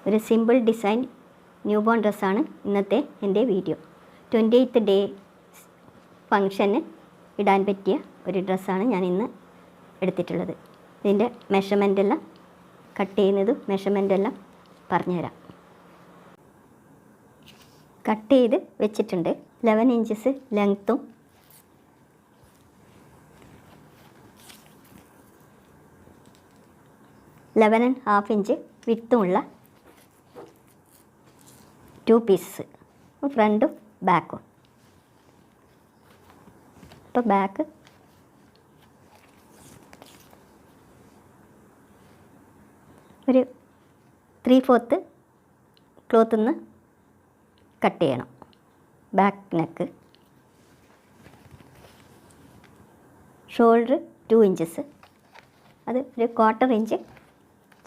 ഒരു simple design new born ഡ്രസ്സാണ് ഇന്നത്തെ എൻ്റെ വീഡിയോ. 28th ഡേ ഫങ്ഷന് ഇടാൻ പറ്റിയ ഒരു ഡ്രസ്സാണ് ഞാൻ ഇന്ന് എടുത്തിട്ടുള്ളത്. ഇതിൻ്റെ മെഷർമെൻ്റെല്ലാം കട്ട് ചെയ്യുന്നതും മെഷർമെൻ്റെല്ലാം പറഞ്ഞുതരാം. കട്ട് ചെയ്ത് വെച്ചിട്ടുണ്ട്. 11 ഇഞ്ചസ് ലെങ്ത്തും 11.5 ഇഞ്ച് വിത്തുമുള്ള 2 പീസസ്, ഫ്രണ്ടും ബാക്കും. അപ്പോൾ ബാക്ക് ഒരു 3/4 ക്ലോത്തിൽ നിന്ന് കട്ട് ചെയ്യണം. ബാക്ക് നെക്ക്, ഷോൾഡർ 2 ഇഞ്ചസ്, അത് ഒരു 1/4 ഇഞ്ച്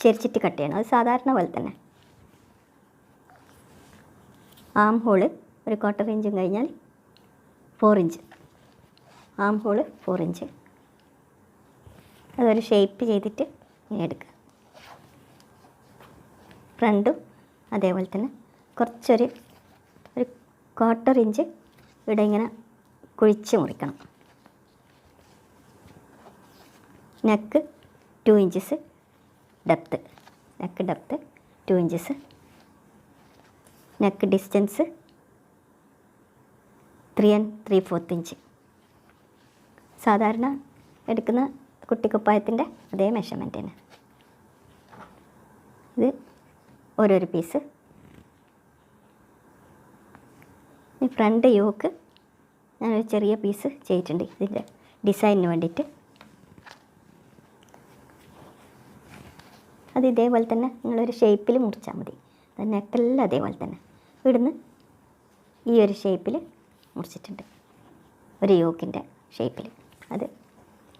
ചെരിച്ചിട്ട് കട്ട് ചെയ്യണം. അത് സാധാരണ പോലെ തന്നെ. ആം ഹോള് ഒരു 1/4 ഇഞ്ചും കഴിഞ്ഞാൽ 4 ഇഞ്ച്. ആം ഹോള് 4 ഇഞ്ച്. അതൊരു ഷേപ്പ് ചെയ്തിട്ട് ഇങ്ങനെ എടുക്കുക. ഫ്രണ്ടും അതേപോലെ തന്നെ കുറച്ചൊരു 1/4 ഇഞ്ച് ഇവിടെ ഇങ്ങനെ കുഴിച്ച് മുറിക്കണം. Neck 2 inches depth, neck depth 2 inches. Neck distance 3 3/4 inch. സാധാരണ എടുക്കുന്ന കുട്ടിക്കുപ്പായത്തിൻ്റെ അതേ മെഷർമെൻറ്റ് തന്നെ. ഇത് ഓരോരോ പീസ്. ഈ ഫ്രണ്ട് യോക്ക് ഞാനൊരു ചെറിയ പീസ് ചെയ്തിട്ടുണ്ട് ഇതിൻ്റെ ഡിസൈനിന് വേണ്ടിയിട്ട്. അത് ഇതേപോലെ തന്നെ നിങ്ങളൊരു ഷേപ്പിൽ മുറിച്ചാൽ മതി. നെക്കെല്ലാം അതേപോലെ തന്നെ ഇവിടുന്ന് ഈ ഒരു ഷേപ്പിൽ മുറിച്ചിട്ടുണ്ട്, ഒരു യോക്കിൻ്റെ ഷേപ്പിൽ. അത്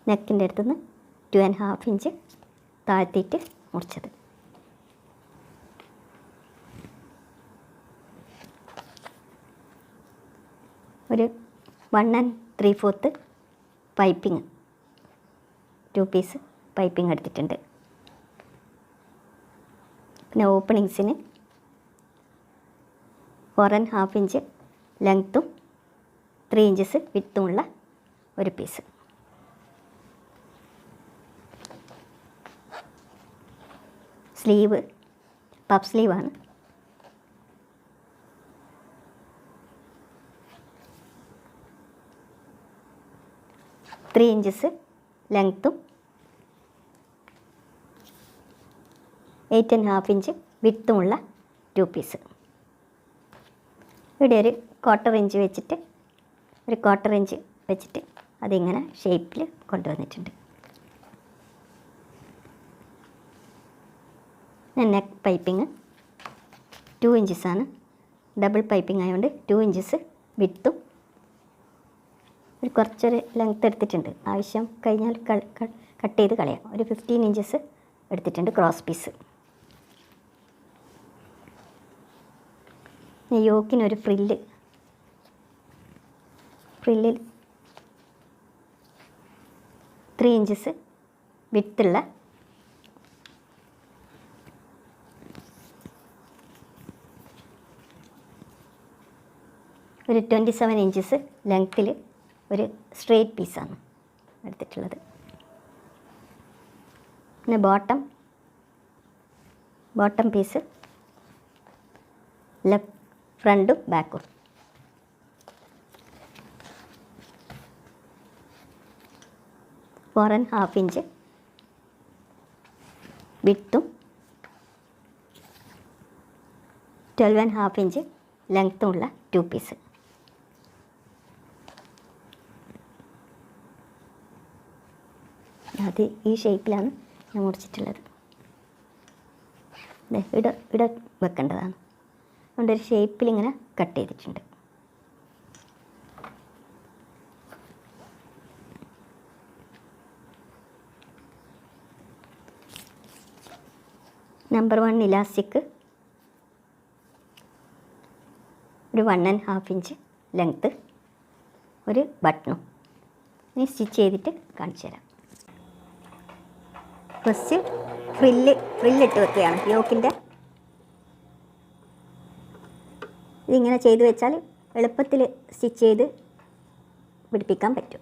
നെക്കിൻ്റെ അടുത്തുനിന്ന് 2.5 ഇഞ്ച് താഴ്ത്തിയിട്ട് മുറിച്ചത്. ഒരു 1 3/4 പൈപ്പിങ്, 2 പീസ് പൈപ്പിംഗ് എടുത്തിട്ടുണ്ട്. പിന്നെ ഓപ്പണിങ്സിന് 4.5 ഇഞ്ച് ലെങ്ത്തും 3 ഇഞ്ചസ് വിത്തുമുള്ള ഒരു പീസ്. സ്ലീവ് പഫ് സ്ലീവാണ്. ത്രീ ഇഞ്ചസ് ലെങ്ത്തും 8.5 ഇഞ്ച് വിത്തുമുള്ള 2 പീസ്. ഇവിടെ ഒരു 1/4 ഇഞ്ച് വെച്ചിട്ട്, ഒരു 1/4 ഇഞ്ച് വെച്ചിട്ട് അതിങ്ങനെ ഷേപ്പിൽ കൊണ്ടുവന്നിട്ടുണ്ട്. Neck piping 2 ഇഞ്ചസാണ്. ഡബിൾ പൈപ്പിംഗ് ആയതുകൊണ്ട് 2 ഇഞ്ചസ് വിത്തും ഒരു കുറച്ചൊരു ലെങ്ത്ത് എടുത്തിട്ടുണ്ട്. ആവശ്യം കഴിഞ്ഞാൽ കട്ട് ചെയ്ത് കളയാം. ഒരു 15 ഇഞ്ചസ് എടുത്തിട്ടുണ്ട് ക്രോസ് പീസ്. യോക്കിനൊരു ഫ്രില്ലിൽ 3 ഇഞ്ചസ് വിത്തുള്ള ഒരു 27 ഇഞ്ചസ് ലെങ്ത്തിൽ ഒരു സ്ട്രെയിറ്റ് പീസാണ് എടുത്തിട്ടുള്ളത്. പിന്നെ ബോട്ടം പീസ് ഫ്രണ്ടും ബാക്കും. ഫോർ ആൻഡ് ഹാഫ് ഇഞ്ച് വിത്തും 12.5 ഇഞ്ച് ലെങ്ത്തുമുള്ള 2 പീസ്. അത് ഈ ഷേപ്പിലാണ് ഞാൻ മുറിച്ചിട്ടുള്ളത്. ഇവിടെ വെക്കേണ്ടതാണ്. അതുകൊണ്ട് ഒരു ഷേപ്പിൽ ഇങ്ങനെ കട്ട് ചെയ്തിട്ടുണ്ട്. നമ്പർ 1 ഇലാസ്റ്റിക് ഒരു 1.5 ഇഞ്ച് ലെങ്ത്ത്, ഒരു ബട്ടണും. ഇനി സ്റ്റിച്ച് ചെയ്തിട്ട് കാണിച്ചു തരാം. ഫസ്റ്റ് ഫ്രില്ലിട്ട് വെക്കുകയാണ്. യോക്കിൻ്റെ ഇതിങ്ങനെ ചെയ്ത് വെച്ചാൽ എളുപ്പത്തിൽ സ്റ്റിച്ച് ചെയ്ത് പിടിപ്പിക്കാൻ പറ്റും.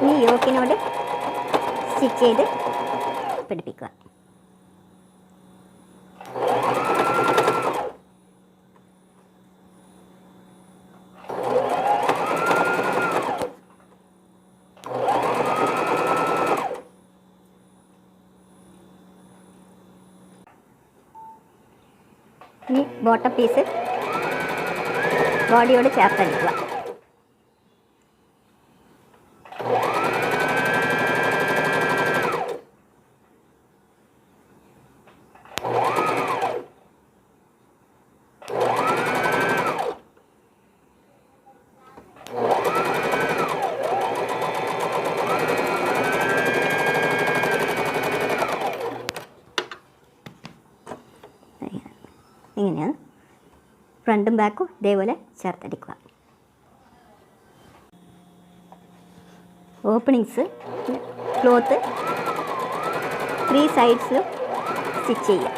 ഇനി യോക്കിനോട് സ്റ്റിച്ച് ചെയ്ത് പിടിപ്പിക്കുക. ഇനി ബോട്ടം പീസ് ബോഡിയോട് ചേർത്തടിക്കുക. ഇങ്ങനെയാണ് ഫ്രണ്ടും ബാക്കും ഇതേപോലെ ചേർത്തടിക്കുക. ഓപ്പണിങ്സ് ക്ലോത്ത് 3 സൈഡ്സിലും സ്റ്റിച്ച് ചെയ്യുക.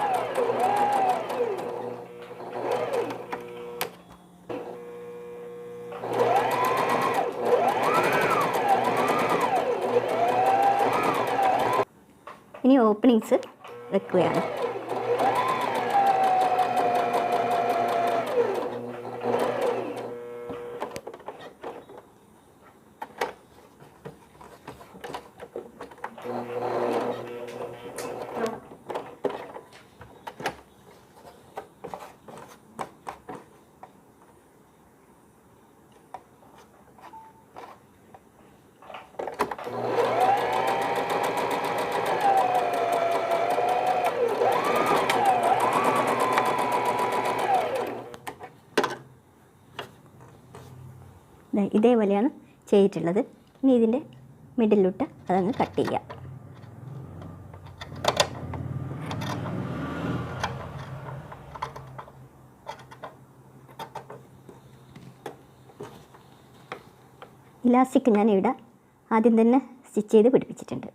ഇനി ഓപ്പണിങ്സ് വെക്കുകയാണ്. ഇതേപോലെയാണ് ചെയ്തിട്ടുള്ളത്. ഇനി ഇതിൻ്റെ മിഡിലോട്ട് അതങ്ങ് കട്ട് ചെയ്യുക. ഇലാസ്റ്റിക് ഞാൻ ഇവിടെ ആദ്യം തന്നെ സ്റ്റിച്ച് ചെയ്ത് പിടിപ്പിച്ചിട്ടുണ്ട്.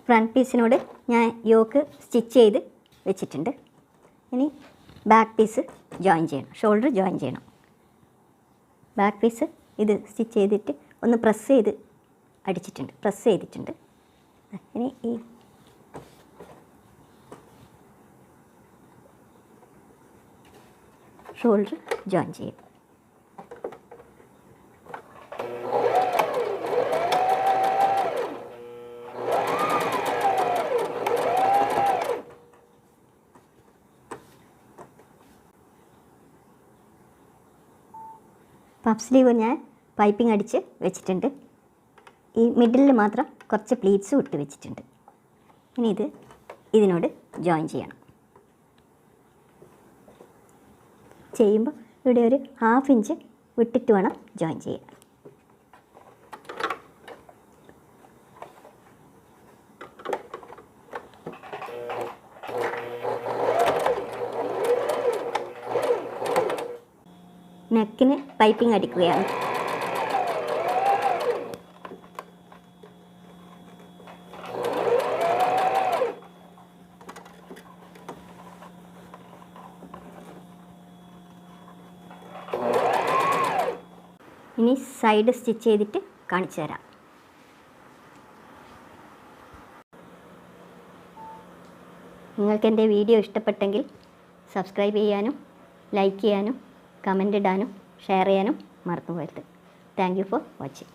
ഫ്രണ്ട് പീസിനോട് ഞാൻ യോക്ക് സ്റ്റിച്ച് ചെയ്ത് വെച്ചിട്ടുണ്ട്. ഇനി ബാക്ക് പീസ് ജോയിൻ ചെയ്യണം, ഷോൾഡർ ജോയിൻ ചെയ്യണം. ബാക്ക് പീസ് ഇത് സ്റ്റിച്ച് ചെയ്തിട്ട് ഒന്ന് പ്രസ് ചെയ്തിട്ടുണ്ട്. ഇനി ഈ ഷോൾഡർ ജോയിൻ ചെയ്യും. പഫ് സ്ലീവ് ഞാൻ പൈപ്പിംഗ് അടിച്ച് വെച്ചിട്ടുണ്ട്. ഈ മിഡിലിൽ മാത്രം കുറച്ച് പ്ലീറ്റ്സ് ഇട്ട് വെച്ചിട്ടുണ്ട്. ഇനി ഇതിനോട് ജോയിൻ ചെയ്യണം. ചെയ്യുമ്പോൾ ഇവിടെ ഒരു 1/2 ഇഞ്ച് വിട്ടിട്ട് വേണം ജോയിൻ ചെയ്യാൻ. നെക്കിന് പൈപ്പിംഗ് അടിക്കുകയാണ്. ഇനി സൈഡ് സ്റ്റിച്ച് ചെയ്തിട്ട് കാണിച്ചു തരാം. നിങ്ങൾക്ക് എൻ്റെ വീഡിയോ ഇഷ്ടപ്പെട്ടെങ്കിൽ സബ്സ്ക്രൈബ് ചെയ്യാനും ലൈക്ക് ചെയ്യാനും കമൻ്റ് ഇടാനും ഷെയർ ചെയ്യാനും മറന്നു പോകരുത്. Thank you for watching.